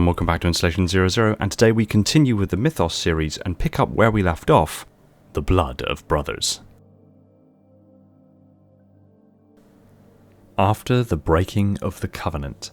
and welcome back to Installation 00, and today we continue with the Mythos series and pick up where we left off, the blood of brothers. After the breaking of the Covenant,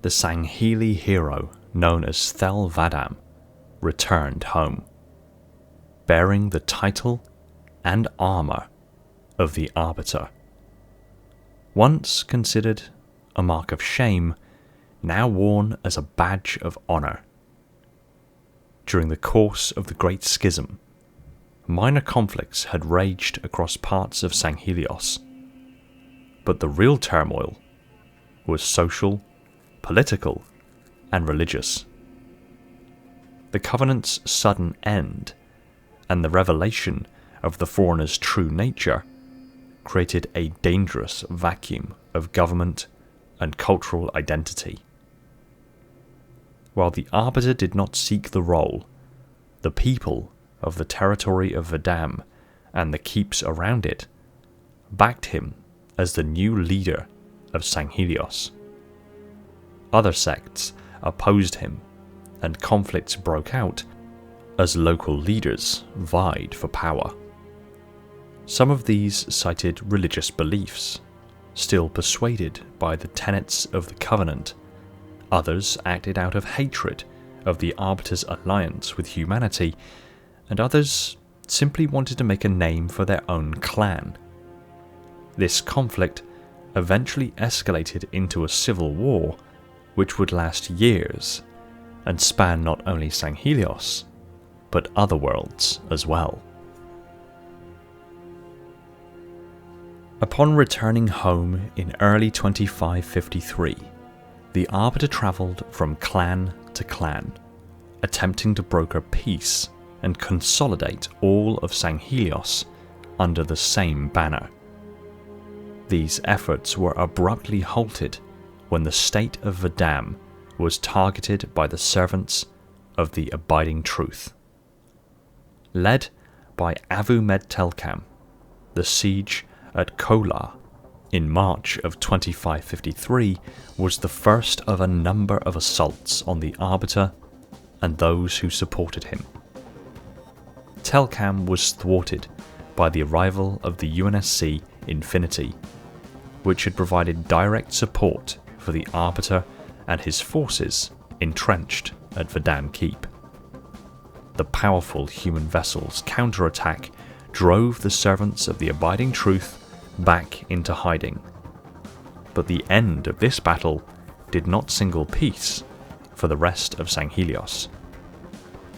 the Sangheili hero known as Thel 'Vadam returned home, bearing the title and armour of the Arbiter. Once considered a mark of shame, now worn as a badge of honour. During the course of the Great Schism, minor conflicts had raged across parts of Sanghelios, but the real turmoil was social, political, and religious. The Covenant's sudden end, and the revelation of the Foreigner's true nature, created a dangerous vacuum of government and cultural identity. While the Arbiter did not seek the role, the people of the territory of Vadam and the keeps around it backed him as the new leader of Sanghelios. Other sects opposed him, and conflicts broke out as local leaders vied for power. Some of these cited religious beliefs, still persuaded by the tenets of the Covenant. Others acted out of hatred of the Arbiter's alliance with humanity, and others simply wanted to make a name for their own clan. This conflict eventually escalated into a civil war which would last years and span not only Sanghelios, but other worlds as well. Upon returning home in early 2553, the Arbiter travelled from clan to clan, attempting to broker peace and consolidate all of Sanghelios under the same banner. These efforts were abruptly halted when the state of Vadam was targeted by the servants of the Abiding Truth. Led by Avu Med-Telkam, the siege at Kolar in March of 2553 was the first of a number of assaults on the Arbiter and those who supported him. Telkam was thwarted by the arrival of the UNSC Infinity, which had provided direct support for the Arbiter and his forces entrenched at Vadam Keep. The powerful human vessel's counterattack drove the servants of the Abiding Truth back into hiding. But the end of this battle did not signal peace for the rest of Sanghelios.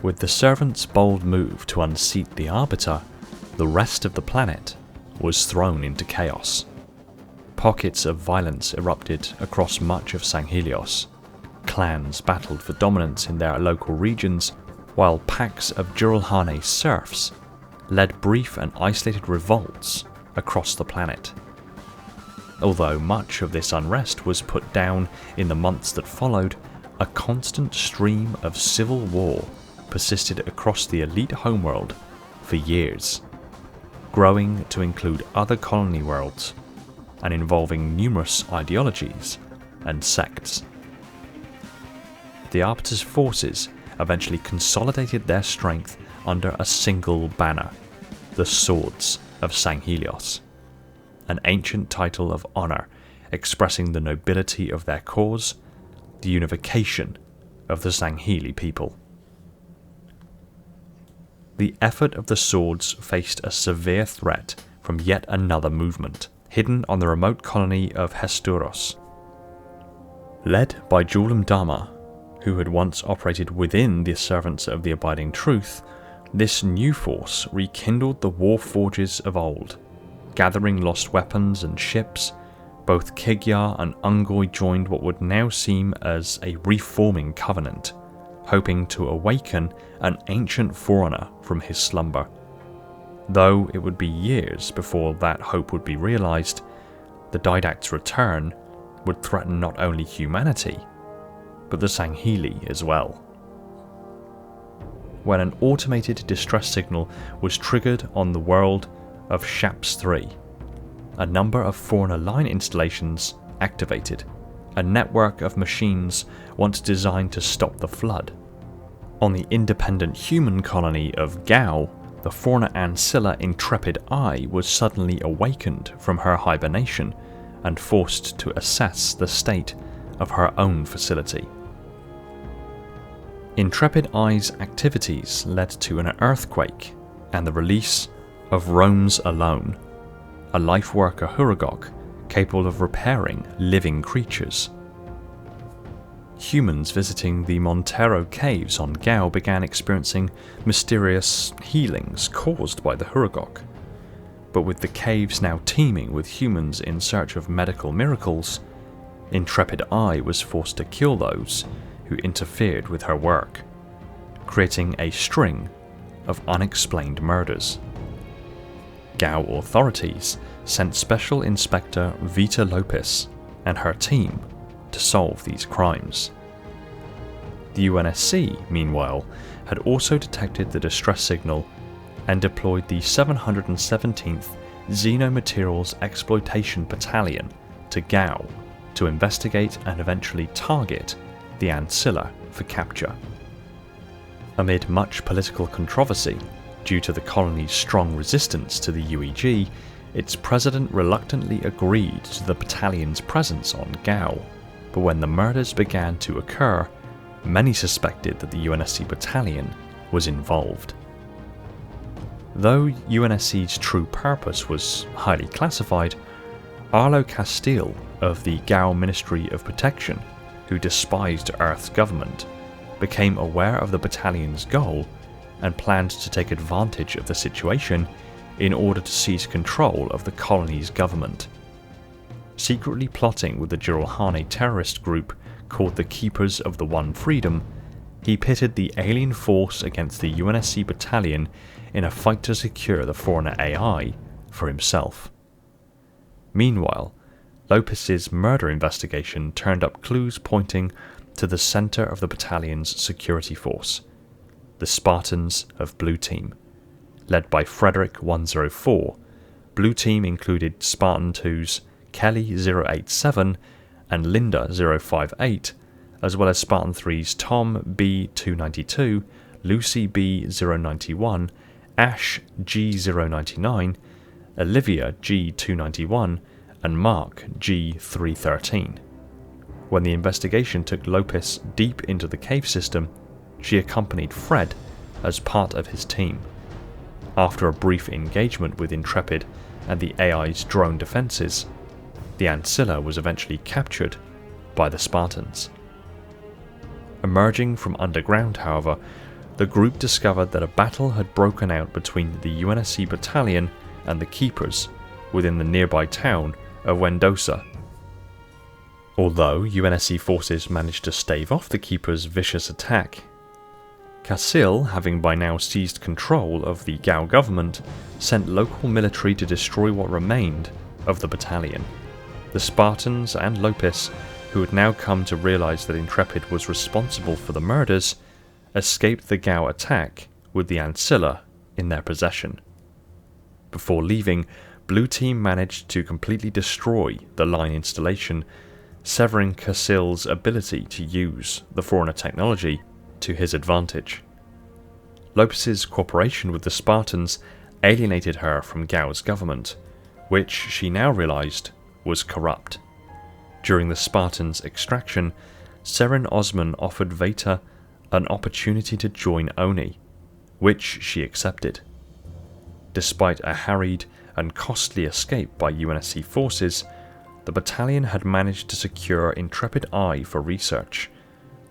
With the servants' bold move to unseat the Arbiter, the rest of the planet was thrown into chaos. Pockets of violence erupted across much of Sanghelios. Clans battled for dominance in their local regions, while packs of Jurulhane serfs led brief and isolated revolts across the planet. Although much of this unrest was put down in the months that followed, a constant stream of civil war persisted across the elite homeworld for years, growing to include other colony worlds and involving numerous ideologies and sects. The Arbiter's forces eventually consolidated their strength under a single banner, the Swords of Sanghelios, an ancient title of honour expressing the nobility of their cause, the unification of the Sangheili people. The effort of the Swords faced a severe threat from yet another movement, hidden on the remote colony of Hesturos. Led by Julam Dama, who had once operated within the servants of the Abiding Truth, this new force rekindled the war forges of old. Gathering lost weapons and ships, both Kigyar and Ungoi joined what would now seem as a reforming covenant, hoping to awaken an ancient foreigner from his slumber. Though it would be years before that hope would be realised, the Didact's return would threaten not only humanity, but the Sangheili as well. When an automated distress signal was triggered on the world of Spartan-III, a number of Foreigner line installations activated, a network of machines once designed to stop the flood. On the independent human colony of Gao, the fauna ancilla Intrepid Eye was suddenly awakened from her hibernation and forced to assess the state of her own facility. Intrepid Eye's activities led to an earthquake and the release of Rome's Alone, a life worker Huragok capable of repairing living creatures. Humans visiting the Montero caves on Gao began experiencing mysterious healings caused by the Huragok. But with the caves now teeming with humans in search of medical miracles, Intrepid Eye was forced to kill those who interfered with her work, creating a string of unexplained murders. Gao authorities sent Special Inspector Vita Lopez and her team to solve these crimes. The UNSC, meanwhile, had also detected the distress signal and deployed the 717th Xenomaterials Exploitation Battalion to Gao to investigate and eventually target the Ancilla for capture. Amid much political controversy, due to the colony's strong resistance to the UEG, its president reluctantly agreed to the battalion's presence on Gao, but when the murders began to occur, many suspected that the UNSC battalion was involved. Though UNSC's true purpose was highly classified, Arlo Castile of the Gao Ministry of Protection, who despised Earth's government, became aware of the battalion's goal and planned to take advantage of the situation in order to seize control of the colony's government. Secretly plotting with the Jiralhane terrorist group called the Keepers of the One Freedom, he pitted the alien force against the UNSC battalion in a fight to secure the foreigner AI for himself. Meanwhile, Lopez's murder investigation turned up clues pointing to the center of the battalion's security force, the Spartans of Blue Team. Led by Frederick 104, Blue Team included Spartan-II's Kelly 087 and Linda 058, as well as Spartan-III's Tom B292, Lucy B091, Ash G099, Olivia G291, and Mark G313. When the investigation took Lopez deep into the cave system, she accompanied Fred as part of his team. After a brief engagement with Intrepid and the AI's drone defenses, the Ancilla was eventually captured by the Spartans. Emerging from underground, however, the group discovered that a battle had broken out between the UNSC battalion and the Keepers within the nearby town of Wendoza. Although UNSC forces managed to stave off the Keepers' vicious attack, Castile, having by now seized control of the Gao government, sent local military to destroy what remained of the battalion. The Spartans and Lopez, who had now come to realize that Intrepid was responsible for the murders, escaped the Gao attack with the Ancilla in their possession. Before leaving, Blue Team managed to completely destroy the line installation, severing Castile's ability to use the foreigner technology to his advantage. Lopez's cooperation with the Spartans alienated her from Gao's government, which she now realized was corrupt. During the Spartans' extraction, Seren Osman offered Veta an opportunity to join Oni, which she accepted. Despite a harried and costly escape by UNSC forces, the battalion had managed to secure Intrepid Eye for research,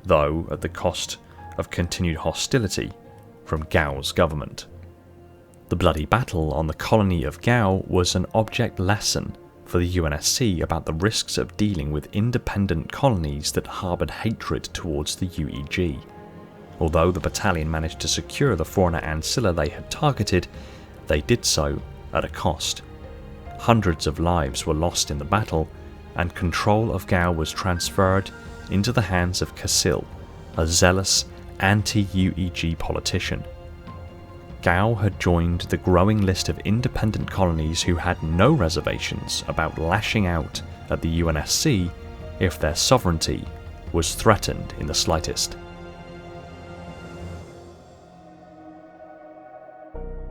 though at the cost of continued hostility from Gao's government. The bloody battle on the colony of Gao was an object lesson for the UNSC about the risks of dealing with independent colonies that harboured hatred towards the UEG. Although the battalion managed to secure the foreigner Ancilla they had targeted, they did so at a cost. Hundreds of lives were lost in the battle, and control of Gao was transferred into the hands of Castile, a zealous anti-UEG politician. Gao had joined the growing list of independent colonies who had no reservations about lashing out at the UNSC if their sovereignty was threatened in the slightest.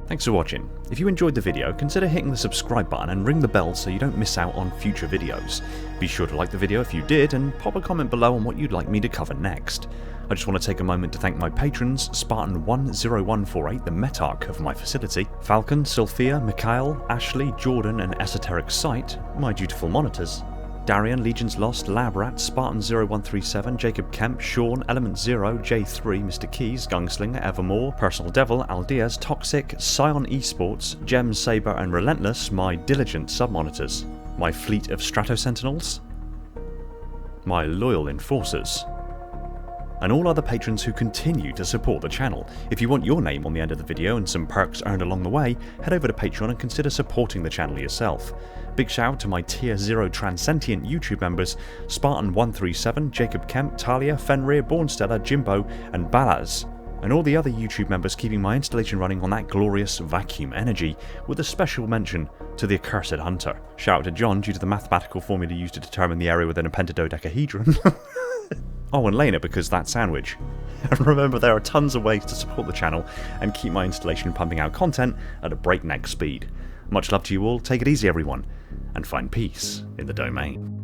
Thanks for watching. If you enjoyed the video, consider hitting the subscribe button and ring the bell so you don't miss out on future videos. Be sure to like the video if you did, and pop a comment below on what you'd like me to cover next. I just want to take a moment to thank my patrons, Spartan-10148, the Metarch of my facility, Falcon, Sylphia, Mikhail, Ashley, Jordan and Esoteric Sight, my dutiful monitors, Darian, Legions Lost, Labrat, Spartan-0137, Jacob Kemp, Sean, Element Zero, J3, Mr. Keys, Gunslinger, Evermore, Personal Devil, Aldeas, Toxic, Scion Esports, Gem Saber and Relentless, my diligent sub-monitors, my fleet of Strato Sentinels, my loyal enforcers, and all other patrons who continue to support the channel. If you want your name on the end of the video and some perks earned along the way, head over to Patreon and consider supporting the channel yourself. Big shout out to my Tier 0 Transcendent YouTube members, Spartan-137, Jacob Kemp, Talia, Fenrir, Bornstella, Jimbo and Balaz, and all the other YouTube members keeping my installation running on that glorious vacuum energy, with a special mention to the Accursed Hunter. Shout out to John due to the mathematical formula used to determine the area within a pentadodecahedron. Oh, and Lena because that sandwich. And remember, there are tons of ways to support the channel and keep my installation pumping out content at a breakneck speed. Much love to you all, take it easy everyone, and find peace in the domain.